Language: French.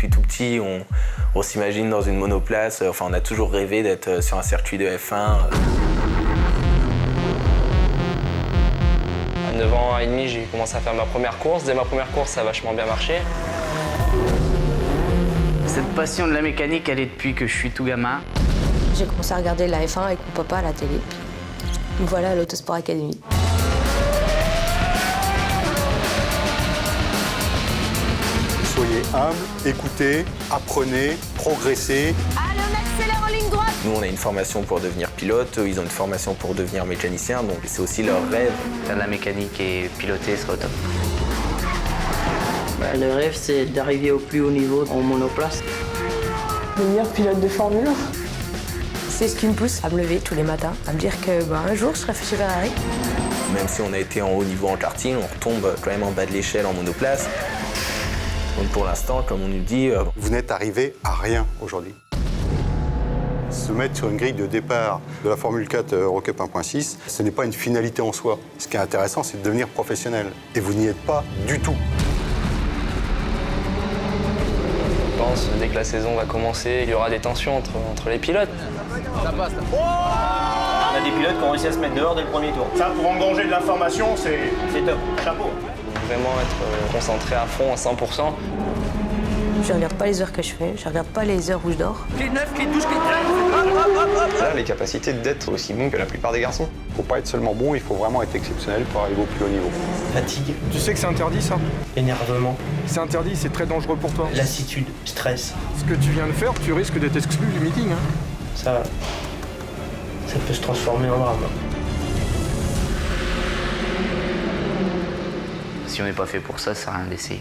depuis tout petit, on s'imagine dans une monoplace. Enfin, on a toujours rêvé d'être sur un circuit de F1. À 9 ans et demi, j'ai commencé à faire ma première course. Dès ma première course, ça a vachement bien marché. Cette passion de la mécanique, elle est depuis que je suis tout gamin. J'ai commencé à regarder la F1 avec mon papa à la télé. Puis voilà l'Autosport Academy. Soyez humbles, écoutez, apprenez, progressez. Allez, on accélère en ligne droite. Nous, on a une formation pour devenir pilote, eux, ils ont une formation pour devenir mécanicien, donc c'est aussi leur rêve. Faire de la mécanique et piloter serait au top. Le rêve, c'est d'arriver au plus haut niveau en monoplace. Devenir pilote de Formule 1. C'est ce qui me pousse à me lever tous les matins, à me dire que un jour, je serai chez Ferrari. Même si on a été en haut niveau en karting, on retombe quand même en bas de l'échelle en monoplace. Donc pour l'instant, comme on nous dit... Vous n'êtes arrivé à rien aujourd'hui. Se mettre sur une grille de départ de la Formule 4 Eurocup 1.6, ce n'est pas une finalité en soi. Ce qui est intéressant, c'est de devenir professionnel. Et vous n'y êtes pas du tout. Je pense dès que la saison va commencer, il y aura des tensions entre les pilotes. On a des pilotes qui ont réussi à se mettre dehors dès le premier tour. Ça, pour engranger de l'information, c'est top. Chapeau. Vraiment être concentré à fond, à 100%. Je regarde pas les heures que je fais, je regarde pas les heures où je dors. Clé 9, clé 12, clé 13. Là, les capacités d'être aussi bon que la plupart des garçons. Il ne faut pas être seulement bon, il faut vraiment être exceptionnel pour arriver au plus haut niveau. Fatigue, Tu sais que c'est interdit, ça? énervement, C'est interdit, c'est très dangereux pour toi. lassitude, stress. Ce que tu viens de faire, tu risques d'être exclu du meeting. Hein. Ça peut se transformer en drame. Si on n'est pas fait pour ça, ça sert à rien d'essayer.